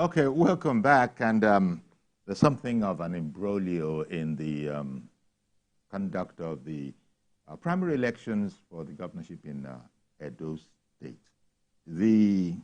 Okay, welcome back. And there's something of an imbroglio in the conduct of the primary elections for the governorship in Edo State. The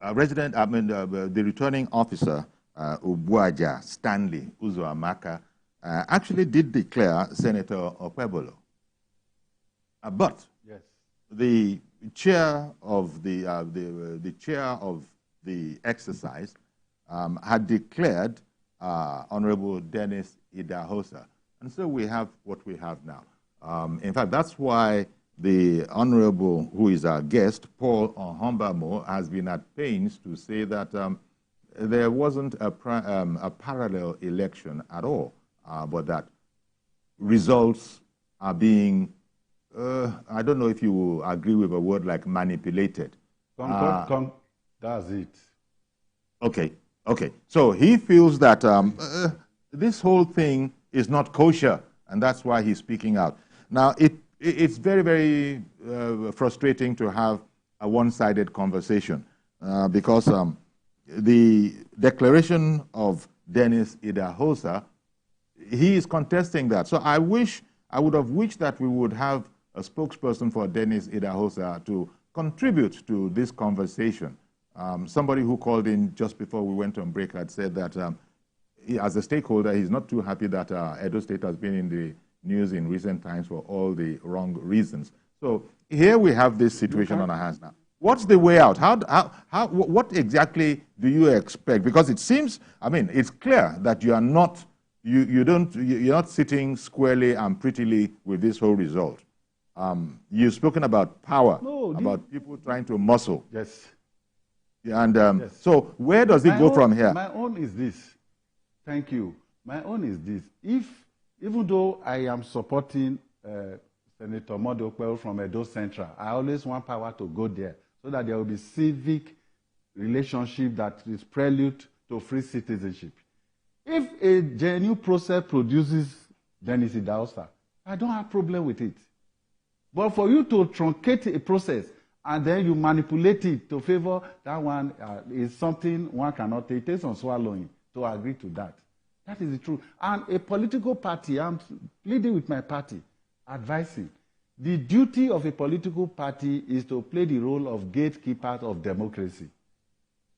the returning officer, Ubuaja Stanley Uzoamaka, actually did declare Senator Okpebolo. But yes, the chair of the chair of the exercise had declared Honorable Dennis Idahosa. And so we have what we have now. In fact, that's why the Honorable, who is our guest, Paul Ohombamo, has been at pains to say that there wasn't a parallel election at all, but that results are being, I don't know if you will agree with a word like manipulated. That's it. Okay, okay. So he feels that this whole thing is not kosher, and that's why he's speaking out. Now, it's very, very frustrating to have a one-sided conversation because the declaration of Dennis Idahosa, he is contesting that. So I would have wished that we would have a spokesperson for Dennis Idahosa to contribute to this conversation. Somebody who called in just before we went on break had said that as a stakeholder, he's not too happy that Edo State has been in the news in recent times for all the wrong reasons. So here we have this situation on our hands now. What's the way out? What exactly do you expect? Because it seems, I mean, it's clear that you are not, you're not sitting squarely and prettily with this whole result. You've spoken about power, about people trying to muscle. Yes. And yes. So where does it go from here? My own is this. Thank you. My own is this. Even though I am supporting Senator Mondo Okpebolo from Edo Central, I always want power to go there so that there will be civic relationship that is prelude to free citizenship. If a genuine process produces Dennis Idahosa, I don't have a problem with it. But for you to truncate a process and then you manipulate it to favor that one is something one cannot take. It takes on swallowing to agree to that. That is the truth. And a political party, I'm pleading with my party, advising. The duty of a political party is to play the role of gatekeepers of democracy.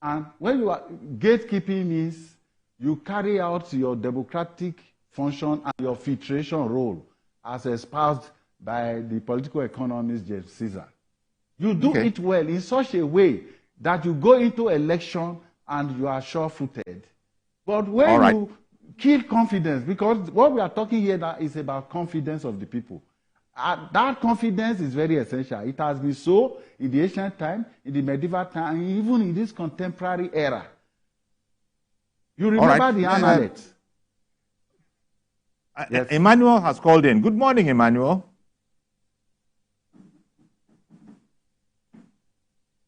And when you are gatekeeping means you carry out your democratic function and your filtration role as espoused by the political economist James Caesar. You do it well in such a way that you go into election and you are sure-footed. But when you kill confidence, because what we are talking here now is about confidence of the people. That confidence is very essential. It has been so in the ancient time, in the medieval time, and even in this contemporary era. You remember the Analyst? Yes. Emmanuel has called in. Good morning, Emmanuel.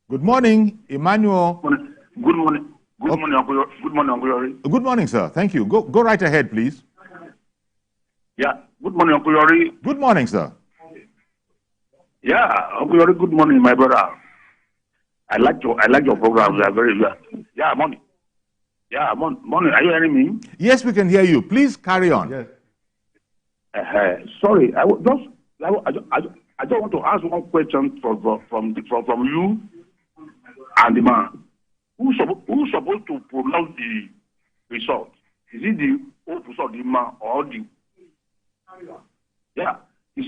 Good morning, Emmanuel. Good morning. Good morning, Uncle. Good morning, Uncle Yori. Good morning, sir. Thank you. Go right ahead, please. Yeah. Good morning, Uncle Yori. Good morning, sir. Yeah, Uncle Yori. Good morning, my brother. I like your program. They are very good. Yeah, morning. Yeah, morning. Are you hearing me? Yes, we can hear you. Please carry on. Yes. Sorry, I just want to ask one question from you and the man. Who's supposed to pronounce the result? Is it the office of the man or the? Yeah. I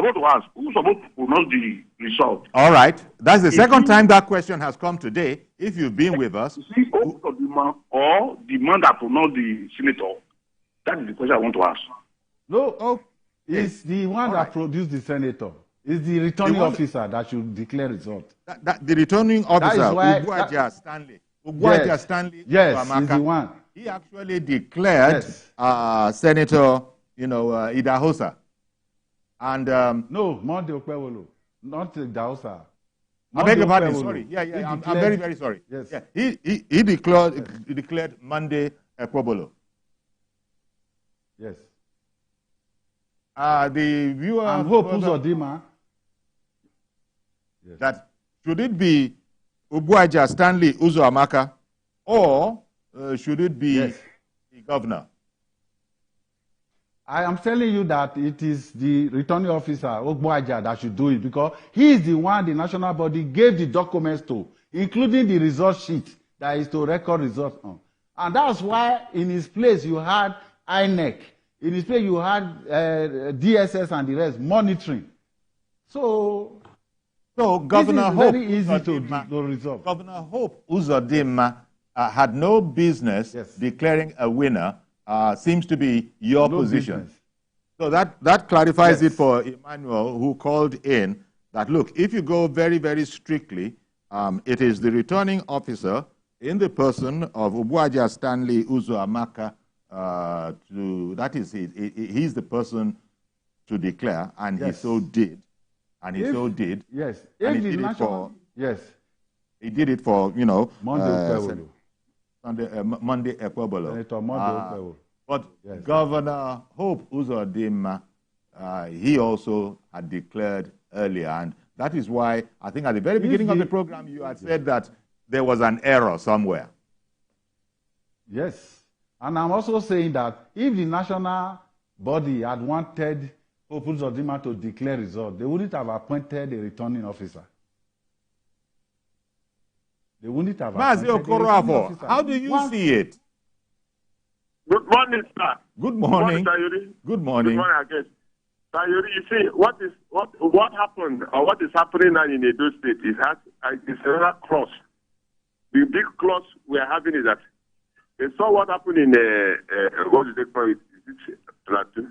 want to ask, who's supposed to pronounce the result? All right. That's the second time that question has come today. If you've been with us. Is it the office of the man or the man that pronounced the senator? That is the question I want to ask. No, it's the one that produced the senator. It's the returning officer that should declare result. The returning officer, Ubuaja Stanley. Ubuaja Stanley. Yes, he's the one. He actually declared Senator, Idahosa. And no, Mondo Okpebolo, not Idahosa. I beg your pardon. Sorry. Yeah. I'm very, very sorry. Yes. Yeah. He declared Monday Okpebolo. Yes. The viewer and Hope Uzodimma. That should it be Ubuaja Stanley Uzoamaka, or should it be the governor? I am telling you that it is the returning officer, Ogbuaja, that should do it, because he is the one the national body gave the documents to, including the result sheet that is to record results on. And that's why in his place you had INEC, in his place you had DSS and the rest monitoring. So Governor Hope, very easy to resolve. Governor Hope Uzodimma had no business declaring a winner. Seems to be your position. Business. So that clarifies it for Emmanuel, who called in that, look, if you go very, very strictly, it is the returning officer in the person of Ubuaja Stanley Uzoamaka, he's the person to declare, and he so did. And he so did. Yes. And he did it for, he did it for, you know, Monday Ekwebolo. But Governor Hope Uzodimma, he also had declared earlier, and that is why I think at the very beginning of the program you had said that there was an error somewhere. Yes, and I'm also saying that if the national body had wanted Hope Uzodimma to declare results, they wouldn't have appointed a returning officer. They wouldn't have appointed a returning officer. How do you see it? Good morning, sir. Good morning. Good morning. Good morning, I guess. Sayuri, you see, what happened or what is happening now in Edo State is another cross. The big cross we are having is that they saw what happened in what is it called? Plateau.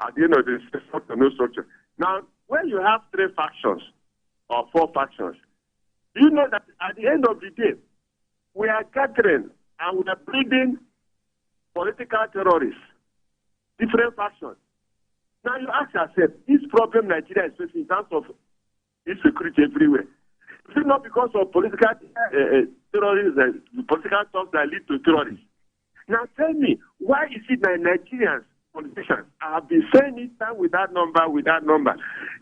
At the end of the structure, no structure. Now, when you have 3 factions or 4 factions, you know that at the end of the day, we are gathering and we are breeding political terrorists, different factions. Now you ask yourself, this problem Nigeria is facing in terms of insecurity everywhere, is it not because of political terrorism, political talks that lead to terrorism? Now tell me, why is it that Nigerians, politicians, have been saying it time with that number,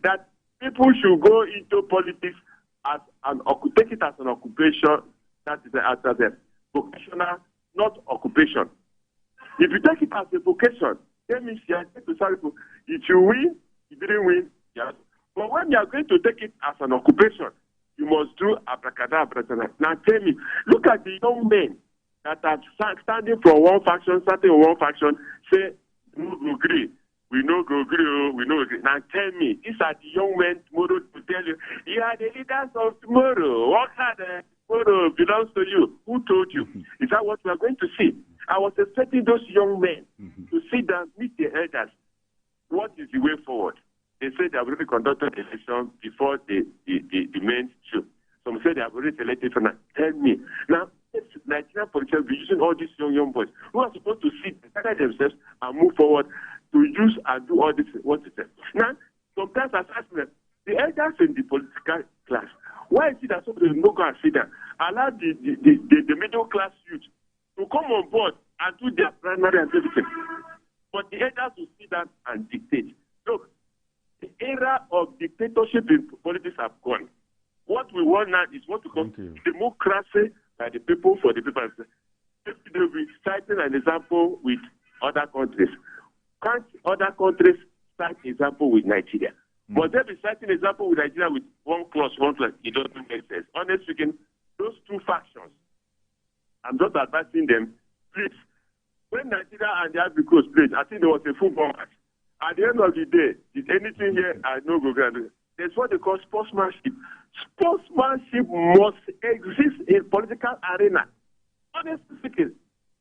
that people should go into politics as take it as an occupation, that is as a vocational, not occupation. If you take it as a vocation, that means you are going to tell people, if you win, you didn't win. Yes. But when you are going to take it as an occupation, you must do abracadabra. Now tell me, look at the young men that are standing from one faction, say, no agree. We know go agree, we know agree. Now tell me, these are the young men tomorrow to tell you, you are the leaders of tomorrow. What hard tomorrow belongs to you. Who told you? Is that what we are going to see? I was expecting those young men to sit down, meet the elders. What is the way forward? They said they have already conducted the election before the main show. Some say they have already selected for now. Tell me. Now, if Nigerian politicians be using all these young boys who are supposed to sit, gather themselves and move forward to use and do all this, what is it? Now, sometimes I ask them, the elders in the political class, why is it that somebody will not go and sit down? Allow the middle class youth to come on board and do their primary and everything. But the elders will sit down and dictate. Look, the era of dictatorship in politics have gone. What we want now is what we call democracy by the people for the people. They will be citing an example with other countries. Can't other countries cite an example with Nigeria? But they be citing an example with Nigeria with one clause. It doesn't make sense. Honestly speaking, those 2 factions, I'm just advising them, please, when Nigeria and the Ivory Coast played, I think there was a football match. At the end of the day, is anything here I know go grande? There's what they call sportsmanship. Sportsmanship must exist in political arena. Honestly speaking,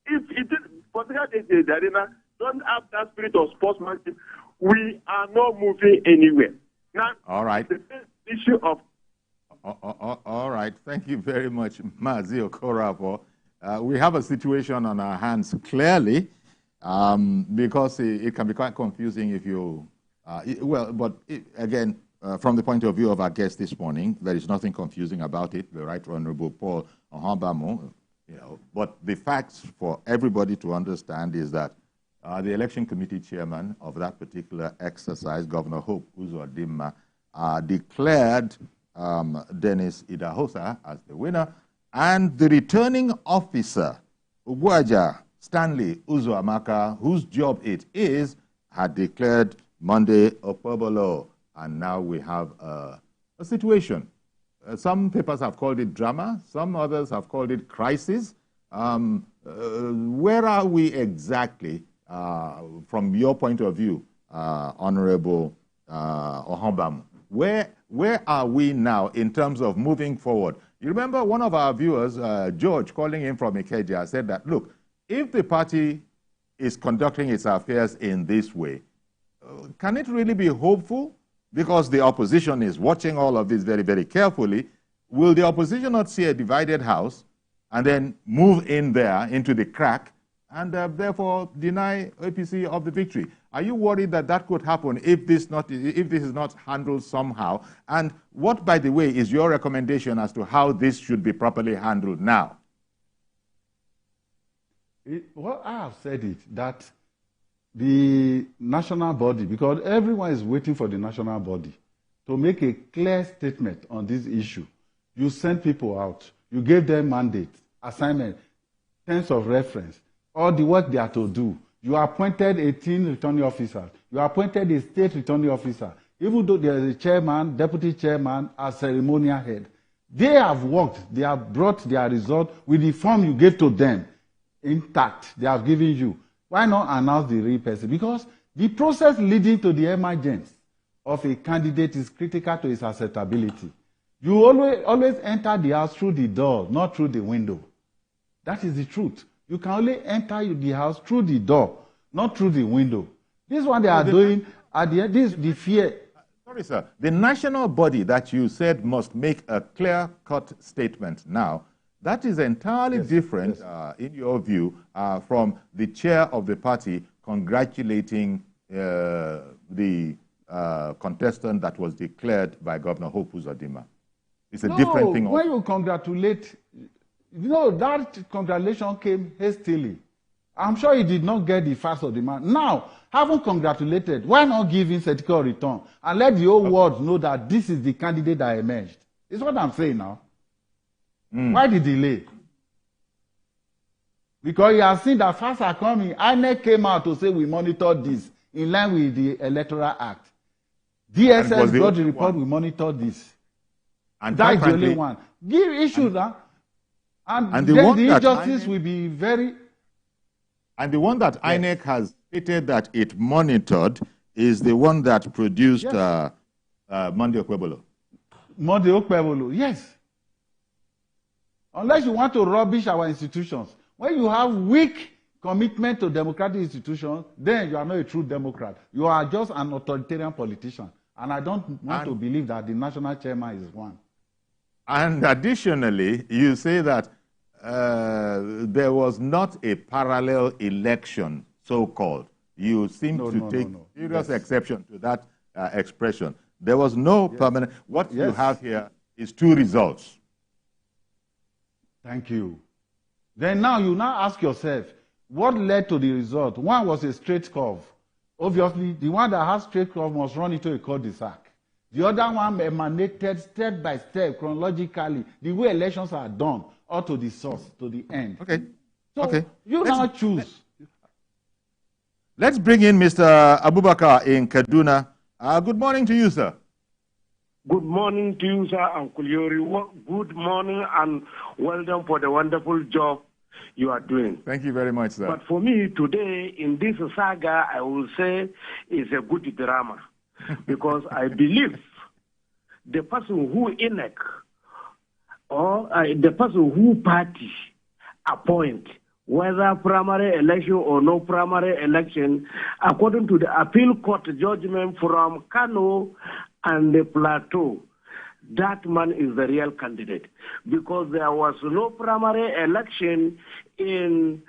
if it is political arena don't have that spirit of sportsmanship, we are not moving anywhere. Now, all right. The issue of all right. Thank you very much, Mazi Okorafor. We have a situation on our hands clearly because it can be quite confusing if you, again, from the point of view of our guest this morning, there is nothing confusing about it, the Right Honorable Paul Ohabamo, but the facts for everybody to understand is that the election committee chairman of that particular exercise, Governor Hope Uzodimma, declared Dennis Idahosa, as the winner, and the returning officer, Ugwaja Stanley Uzoamaka, whose job it is, had declared Monday Okpebolo. And now we have a situation. Some papers have called it drama. Some others have called it crisis. Where are we exactly from your point of view, Honorable Ohambam? Where are we now in terms of moving forward? You remember one of our viewers, George, calling in from Ikeja, said that, look, if the party is conducting its affairs in this way, can it really be hopeful? Because the opposition is watching all of this very, very carefully. Will the opposition not see a divided house and then move in there into the crack and therefore deny APC of the victory? Are you worried that that could happen if this is not handled somehow? And what, by the way, is your recommendation as to how this should be properly handled now? Well, I have said it, that the national body, because everyone is waiting for the national body to make a clear statement on this issue. You send people out. You gave them mandates, assignment, terms of reference, all the work they are to do. You appointed 18 returning officers. You appointed a state returning officer. Even though there is a chairman, deputy chairman, as ceremonial head. They have worked. They have brought their result with the form you gave to them intact. They have given you. Why not announce the real person? Because the process leading to the emergence of a candidate is critical to its acceptability. You always enter the house through the door, not through the window. That is the truth. You can only enter the house through the door, not through the window. This is what they are doing at the end. This is the fear. Sorry, sir. The national body that you said must make a clear-cut statement now, that is entirely different, in your view, from the chair of the party congratulating the contestant that was declared by Governor Hope Uzodimma. It's a different thing. When you congratulate, that congratulation came hastily. I'm sure he did not get the facts of the man. Now, having congratulated, why not give him certificate of return and let the whole world know that this is the candidate that emerged? It's what I'm saying now. Why the delay? Because you have seen that facts are coming. INEC came out to say we monitored this in line with the Electoral Act. DSS got the report, we monitored this. And that's the only one. Give issues, and then the injustice will be very... And the one that INEC has stated that it monitored is the one that produced Monday Okpebolo. Monday Okpebolo, yes. Unless you want to rubbish our institutions. When you have weak commitment to democratic institutions, then you are not a true Democrat. You are just an authoritarian politician. And I don't want to believe that the national chairman is one. And additionally, you say that there was not a parallel election, so-called. You seem to take serious exception to that expression. There was no permanent... What you have here is two results. Thank you. Then now you ask yourself, what led to the result? One was a straight curve. Obviously, the one that has straight curve must run into a cul-de-sac. The other one emanated step by step, chronologically, the way elections are done, or to the source, to the end. Okay. So you now choose. Let's bring in Mr. Abubakar in Kaduna. Good morning to you, sir. Good morning to you, sir, and Kuliori. Good morning and well done for the wonderful job you are doing. Thank you very much, sir. But for me, today, in this saga, I will say it's a good drama. Because I believe the person who INEC or the person who party appoint, whether primary election or no primary election, according to the appeal court judgment from Kano and the Plateau, that man is the real candidate. Because there was no primary election in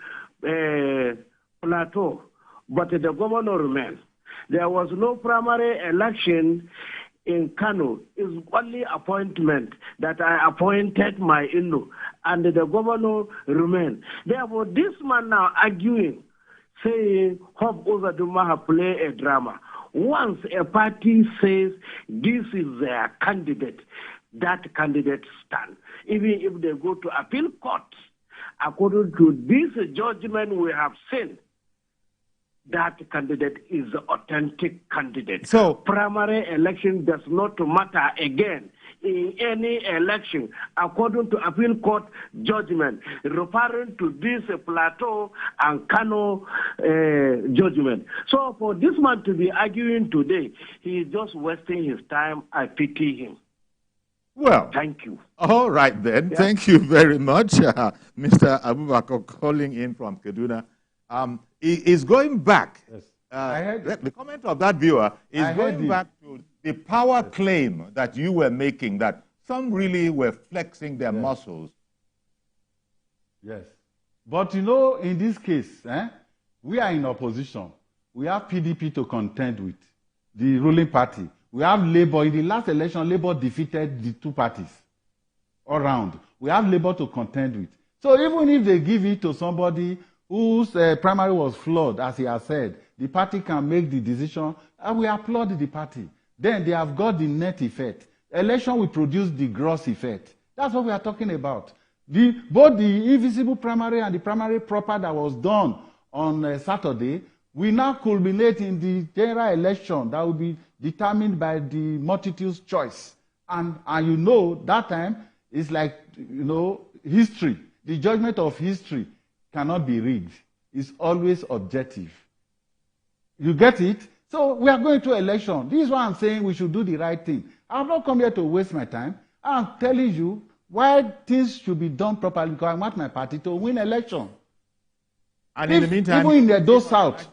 Plateau, but the governor remained. There was no primary election in Kano. It's only appointment that I appointed my in-law, and the governor remained. Therefore, this man now arguing, saying Hope Uzodimma have played a drama. Once a party says this is their candidate, that candidate stand. Even if they go to appeal court, according to this judgment we have seen, that candidate is the authentic candidate. So primary election does not matter again in any election, according to appeal court judgment, referring to this Plateau and Kano judgment. So for this man to be arguing today, he is just wasting his time. I pity him. well, Thank you. all right then. Yeah. Thank you very much, Mr. Abubakar, calling in from Kaduna. Is going back. Yes. The comment of that viewer is going him. back to the power claim that you were making, that some really were flexing their muscles. Yes. But you know, in this case, we are in opposition. We have PDP to contend with, the ruling party. We have Labour. In the last election, Labour defeated the two parties all round. We have Labour to contend with. So even if they give it to somebody whose primary was flawed, as he has said, the party can make the decision, and we applaud the party. Then they have got the net effect. Election will produce the gross effect. That's what we are talking about. Both the invisible primary and the primary proper that was done on Saturday will now culminate in the general election that will be determined by the multitude's choice. And you know, that time is like, you know, history. The judgment of history cannot be rigged. It's always objective. You get it? So we are going to election. This is why I'm saying we should do the right thing. I've not come here to waste my time. I'm telling you why things should be done properly, because I want my party to win election. And in the meantime, even in Edo South,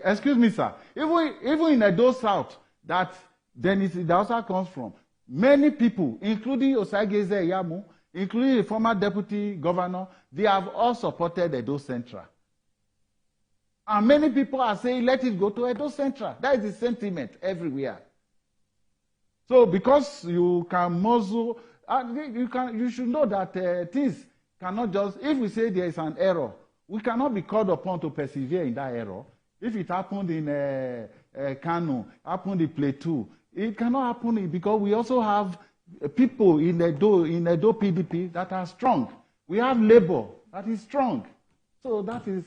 excuse me, sir, even in Edo South, that Dennis Idausa comes from, many people, including Osageze Yamu, including the former deputy governor, they have all supported Edo Central. And many people are saying, let it go to Edo Central. That is the sentiment everywhere. So because you can muzzle, you should know that things cannot just, if we say there is an error, we cannot be called upon to persevere in that error. If it happened in Kano, happened in Plateau, it cannot happen because we also have people in Edo PDP that are strong. We have Labour that is strong. So that is,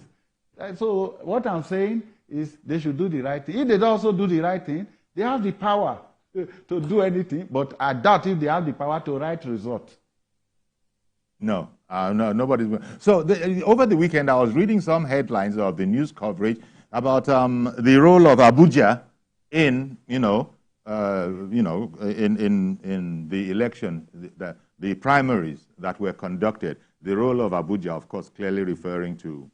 so what I'm saying is they should do the right thing. If they don't also do the right thing, they have the power to do anything, but I doubt if they have the power to right result. No, nobody's. So over the weekend, I was reading some headlines of the news coverage about the role of Abuja in, in the election, the primaries that were conducted. The role of Abuja, of course, clearly referring to,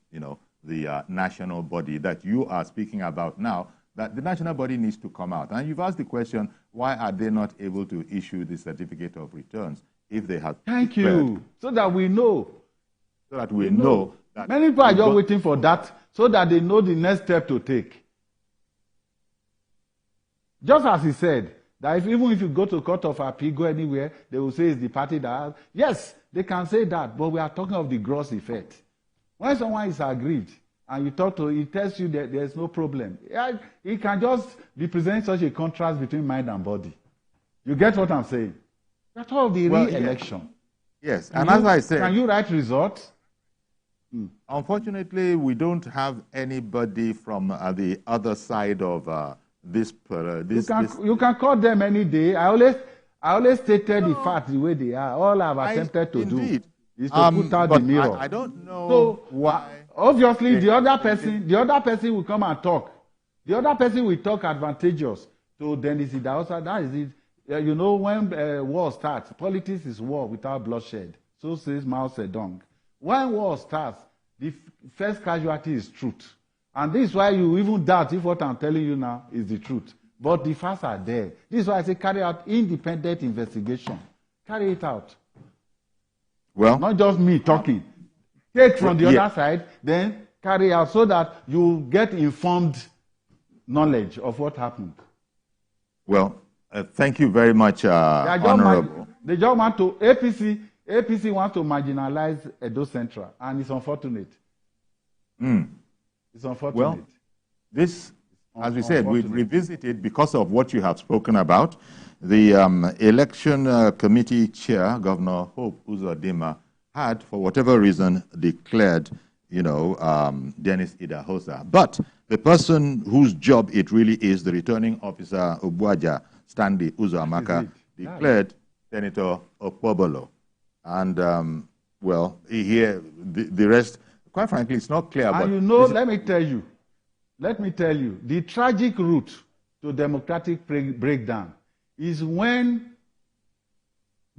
the national body that you are speaking about now. That the national body needs to come out. And you've asked the question, why are they not able to issue the certificate of returns if they have... Thank you. So that we know. So that we know. That many people are just waiting for that so that they know the next step to take. Just as he said, that even if you go to court of appeal, go anywhere, they will say it's the party that has... Yes, they can say that, but we are talking of the gross effect. When someone is aggrieved, and you talk to him, he tells you that there's no problem. He can just be presenting such a contrast between mind and body. You get what I'm saying? That's all the re-election. Yes, and as I said... Can you write results? Unfortunately, we don't have anybody from the other side of this... You can call them any day. I always stated the facts the way they are. All I've attempted to do is to put out the mirror. I don't know why... Obviously, the other person will come and talk. The other person will talk advantageous to Dennis Idausa. That is it. You know, when war starts, politics is war without bloodshed. So says Mao Zedong. When war starts, the first casualty is truth. And this is why you even doubt if what I'm telling you now is the truth. But the facts are there. This is why I say carry out independent investigation. Carry it out. Well, not just me talking. Take from the other side, then carry out so that you get informed knowledge of what happened. Well, thank you very much, Honorable. They just want to, APC wants to marginalize Edo Central, and it's unfortunate. It's unfortunate. Well, this as we said, we revisited because of what you have spoken about. The election committee chair, Governor Hope Uzodimma, had, for whatever reason, declared, Dennis Idahosa. But the person whose job it really is, the returning officer, Obuaja Stanley Uzoamaka, declared Senator Okpobolo. And, well, here, the rest, quite frankly, it's not clear. And but let me tell you, the tragic route to democratic breakdown is when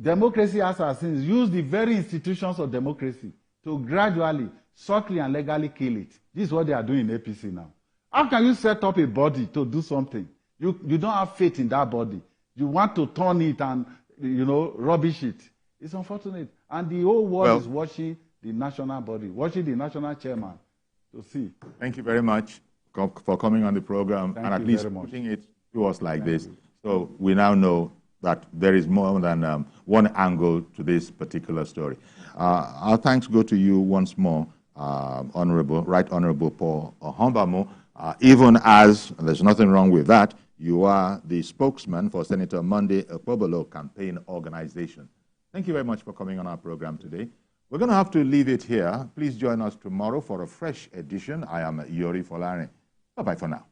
democracy assassins use the very institutions of democracy to gradually, subtly and legally kill it. This is what they are doing in APC now. How can you set up a body to do something? You don't have faith in that body. You want to turn it and, rubbish it. It's unfortunate. And the whole world is watching the national body, watching the national chairman to see. Thank you very much for coming on the program and at least putting it to us like this. So we now know that there is more than one angle to this particular story. Our thanks go to you once more, Right Honorable Paul Ohombamo, even as, and there's nothing wrong with that, you are the spokesman for Senator Monday Okpobolo campaign organization. Thank you very much for coming on our program today. We're going to have to leave it here. Please join us tomorrow for a fresh edition. I am Yori Folare. Bye-bye for now.